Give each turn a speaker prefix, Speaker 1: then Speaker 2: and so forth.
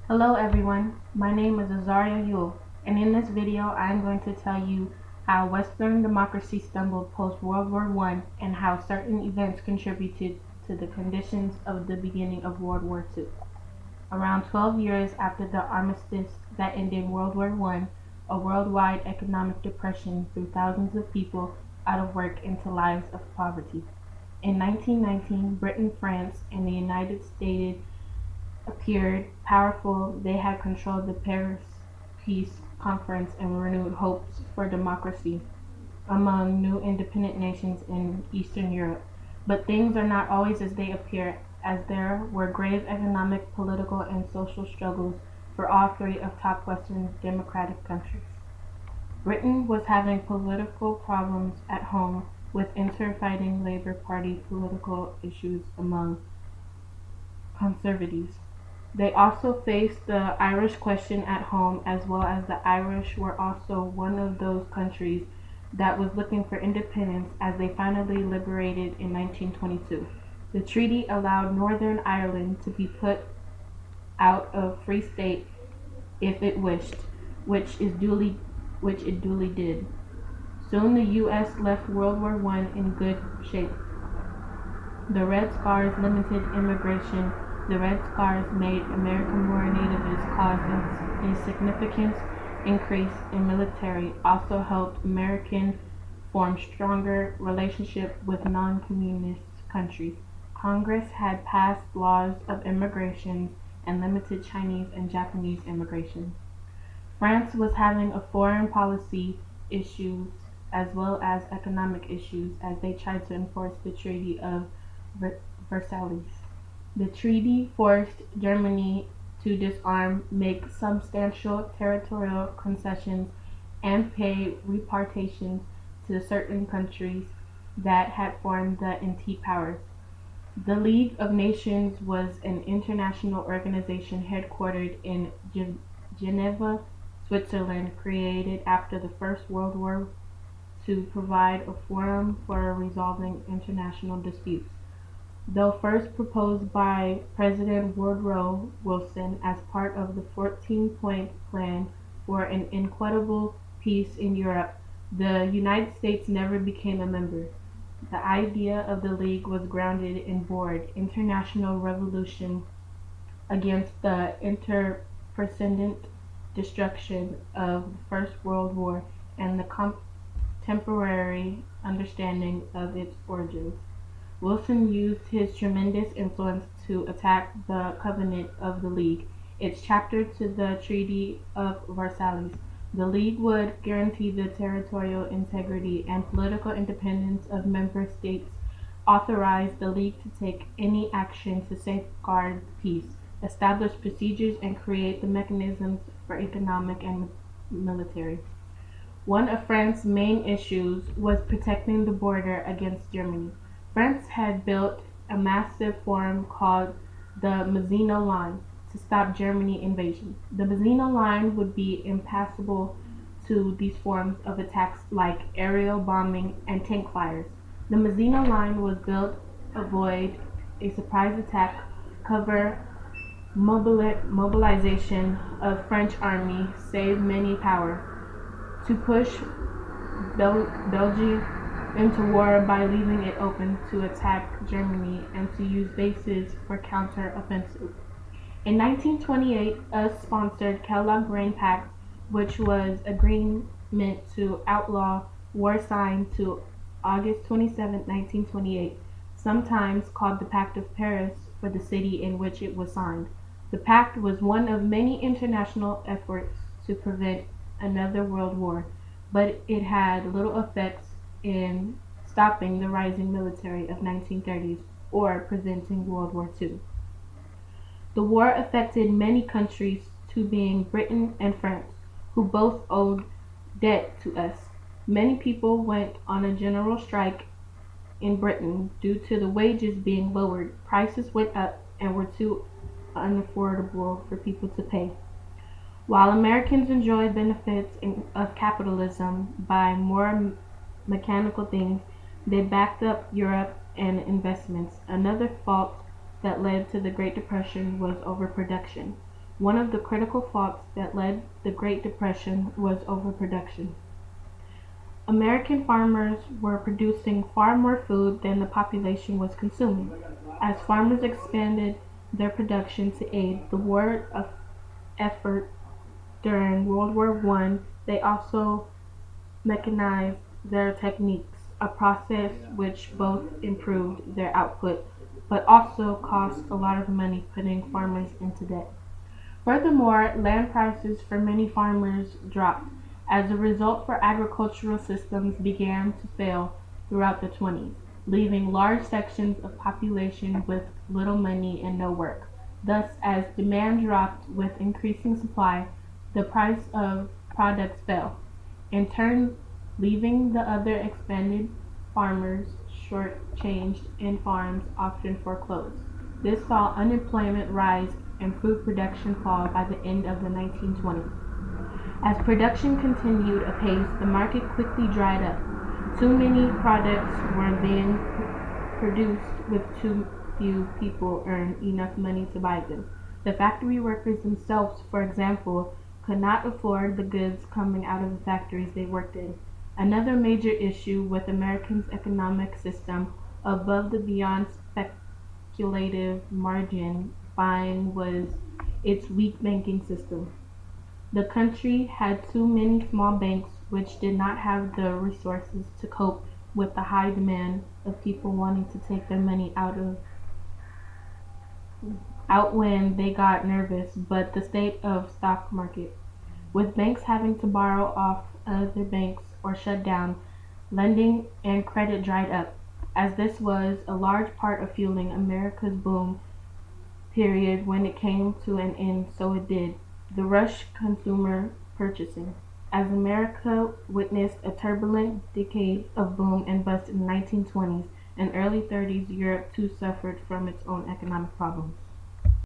Speaker 1: Hello everyone, my name is Azaria Yule, and in this video I am going to tell you how Western democracy stumbled post-World War I and how certain events contributed to the conditions of the beginning of World War II. Around 12 years after the armistice that ended World War I, a worldwide economic depression threw thousands of people out of work into lives of poverty. In 1919, Britain, France, and the United States appeared powerful. They had controlled the Paris Peace Conference and renewed hopes for democracy among new independent nations in Eastern Europe. But things are not always as they appear, as there were grave economic, political, and social struggles for all three of top Western democratic countries. Britain was having political problems at home with inter-fighting Labour Party political issues among conservatives. They also faced the Irish question at home, as well as the Irish were also one of those countries that was looking for independence as they finally liberated in 1922. The treaty allowed Northern Ireland to be put out of Free State if it wished, which it duly did. Soon the US left World War I in good shape. The Red Scars limited immigration. The Red Scars made America more nativist, caused a significant increase in military, also helped Americans form stronger relationship with non-communist countries. Congress had passed laws of immigration and limited Chinese and Japanese immigration. France was having a foreign policy issues as well as economic issues as they tried to enforce the Treaty of Versailles. The treaty forced Germany to disarm, make substantial territorial concessions, and pay reparations to certain countries that had formed the Entente powers. The League of Nations was an international organization headquartered in Geneva, Switzerland, created after the First World War to provide a forum for resolving international disputes. Though first proposed by President Woodrow Wilson as part of the 14-point plan for an equitable peace in Europe, the United States never became a member. The idea of the League was grounded in Board International Revolution against the interpresident destruction of the First World War and the contemporary understanding of its origins. Wilson used his tremendous influence to attack the Covenant of the League, its chapter to the Treaty of Versailles. The League would guarantee the territorial integrity and political independence of member states, authorize the League to take any action to safeguard peace, establish procedures, and create the mechanisms for economic and military. One of France's main issues was protecting the border against Germany. France had built a massive forum called the Maginot Line to stop German invasion. The Maginot Line would be impassable to these forms of attacks like aerial bombing and tank fires. The Maginot Line was built to avoid a surprise attack, cover mobilization of French army, save many power, to push Belgium into war by leaving it open to attack Germany and to use bases for counter-offensive. In 1928, US sponsored Kellogg-Briand Pact, which was agreement to outlaw war signed to August 27, 1928, sometimes called the Pact of Paris for the city in which it was signed. The pact was one of many international efforts to prevent another world war, but it had little effect in stopping the rising military of 1930s or preventing World War II. The war affected many countries, two being Britain and France, who both owed debt to us. Many people went on a general strike in Britain due to the wages being lowered. Prices went up and were too unaffordable for people to pay. While Americans enjoyed benefits of capitalism by more mechanical things, they backed up Europe and investments. Another fault that led to the Great Depression was overproduction. One of the critical faults that led the Great Depression was overproduction. American farmers were producing far more food than the population was consuming. As farmers expanded their production to aid the war effort during World War One, they also mechanized their techniques, a process which both improved their output but also cost a lot of money, putting farmers into debt. Furthermore, land prices for many farmers dropped. As a result, for agricultural systems began to fail throughout the 20s, leaving large sections of population with little money and no work. Thus, as demand dropped with increasing supply, the price of products fell, in turn leaving the other expanded farmers short-changed and farms often foreclosed. This saw unemployment rise and food production fall by the end of the 1920s. As production continued apace, the market quickly dried up. Too many products were being produced with too few people earned enough money to buy them. The factory workers themselves, for example, could not afford the goods coming out of the factories they worked in. Another major issue with America's economic system, above the beyond speculative margin buying, was its weak banking system. The country had too many small banks which did not have the resources to cope with the high demand of people wanting to take their money out when they got nervous, but the state of stock market. With banks having to borrow off other banks or shut down, lending and credit dried up, as this was a large part of fueling America's boom period. When it came to an end, so it did, the rush consumer purchasing. As America witnessed a turbulent decade of boom and bust in the 1920s and early 30s, Europe too suffered from its own economic problems.